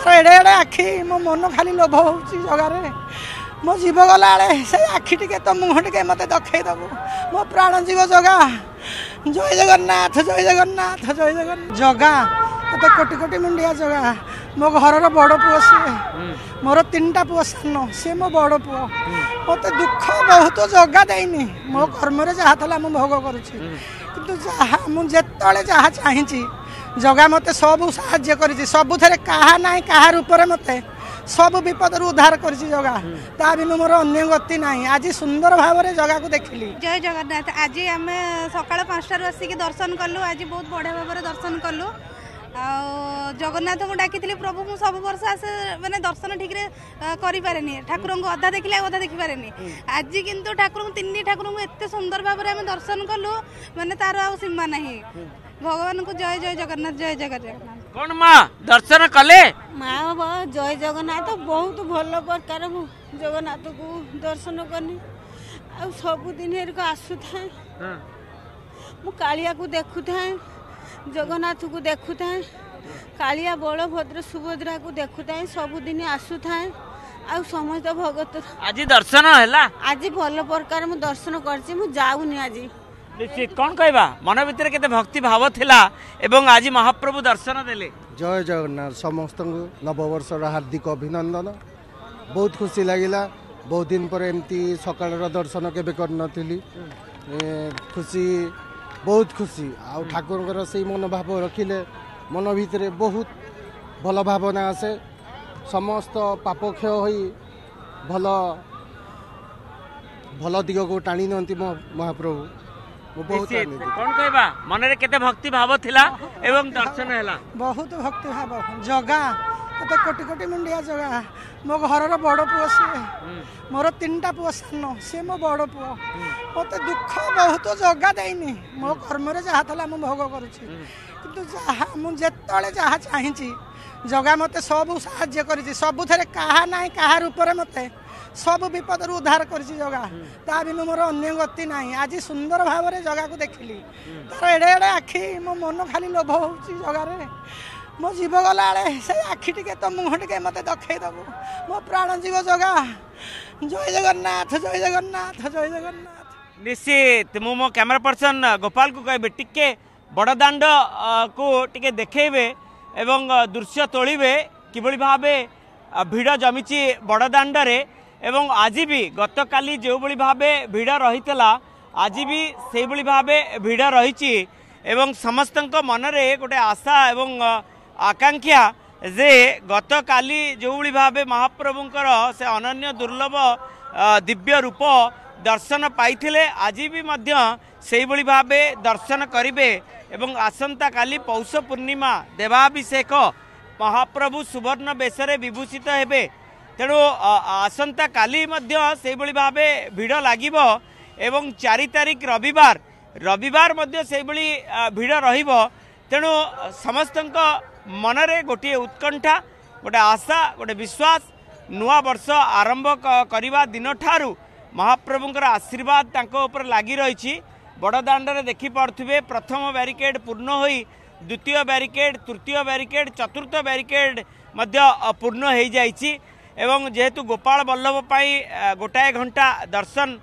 तार एड़े एड़े आखि मो मन खाली लोभ हो जगार मो जीव गला से आखि टे तो मुह टे मत दखे दबु मो प्राण जीव जगा जय जगन्नाथ जय जगन्नाथ जय जगन्नाथ जगा तो कोटि कोटि मुंडिया जगा मो घर बड़ पुओ सी मोर 3टा पुओ सान सी मो बड़ पुओ मत दुख बहुत जगा देनी मो कर्म जहाँ था मुझे भोग करुँची कि मुझे जहाँ चाहे जगा मत सब साहाଯ୍य कर सबु क्या ना क्या रूप मत सब विपद उद्धार कर जगा ता बिनु मोर अन्य गति ना आज सुंदर भाव में जगह को देखली। जय जगन्नाथ आज आम सका 5टार आसिक दर्शन कलु आज बहुत बढ़िया भाव में दर्शन कलु जगन्नाथ को डाकी प्रभु मु सब वर्ष आसे मैंने दर्शन ठीक करें ठाकुर को अधा देखिले अधा देखी पारे आज किंतु ठाकुर 3 ठाकुर को एत सुंदर भाव में दर्शन कलु मैंने तार आ सीमा नहीं भगवान को जय जय जगन्नाथ जय जगन्नाथ कौन माँ दर्शन कले माँ जय जगन्नाथ बहुत भल प्रकार जगन्नाथ को दर्शन करनी आ सबुदिन को आसु था कालिया को देखु था जगन्नाथ को देखु था कालिया बलभद्र सुभद्रा को देखु था सबुदिन आसु था आ समस्त भगत आज दर्शन है आज भल प्रकार मु दर्शन कर जाऊनी आज निश्चित कौन कहबा मन भीतर केते भक्ति भाव थिला एवं आज महाप्रभु दर्शन देले। जय जगन्नाथ समस्त नववर्ष हार्दिक अभिनंदन बहुत खुशी लगिला बहुत दिन पर एमती सकाळ दर्शन केबे कर नथिली खुशी बहुत खुशी आ ठाकुर से मन भाव रखिले मन भीतर बहुत भल भावना आसे समस्त पाप क्षय होई भल भल दिग को टाणी नंती महाप्रभु कौन कहबा मन रे केते भक्ति भाव थिला एवं दर्शन हैला बहुत भक्ति भाव जगा तो कोटि कोटि मुंडिया जगा मो घर बड़ पुओ सी मोर 3टा पुओ सान सी मो बड़ पुओ मत दुख बहुत जगा देनी मो कर्म जहाँ था मुझे भोग करुँची कि मुझे जहाँ चाहे जगा मत सब साहाଯ୍य कर सबु क्या ना क्या रूप मत सब विपद उद्धार कर जगा ता बिनु मोर अन्य गति ना आज सुंदर भाव में जगह को देखली तार एड़े एड़े आखि मो मन खाली लोभ हो जगार मो जीव गला से आखि टे तो मुह टे मत दखे दबु मो प्राण जीव जगा जय जगन्नाथ जय जगन्नाथ जय जगन्नाथ। निश्चित मु मो कैमरा पर्सन गोपाल को कहबे टिके बड़ दांड को टिके देखेबे एवं दृश्य तोलिबे किबळी भाबे भिड़ जमिची बड़ दांड रे एवं आज भी गत काली जो बड़ी भावे भिड़ रही आज भी से बड़ी भावे भिड़ रही एवं समस्त मन रे गोटे आशा एवं आकांक्षा जे गत काली जो बड़ी भावे महाप्रभुंकर से अनन्य दुर्लभ दिव्य रूप दर्शन पाइथिले आज भी मध्य से बड़ी भावे दर्शन करिवे एवं आसंता काली पौष पूर्णिमा देवाभिषेक महाप्रभु सुवर्ण बेशरे विभूषित हेबे तेणु आसंता काली मध्य से बड़ी भावे भिड़ लागिबो एवं 4 तारिख रविवार रविवार मध्य से बड़ी भिड़ रहिबो तेणु समस्त मनरे गोटे उत्कंठा गोटे आशा गोटे विश्वास नुआ वर्ष आरंभ करवा दिन ठारू महाप्रभुंकर आशीर्वाद तांको ऊपर लागी रही बड़दाण्ड देखि पार्थुबे प्रथम बैरिकेड पूर्ण होई द्वितीय बैरिकेड तृतीय बैरिकेड चतुर्थ बैरिकेड मध्य पूर्ण हो जाइछि एवं जेहेतु गोपाल बल्लभ गोटाए घंटा दर्शन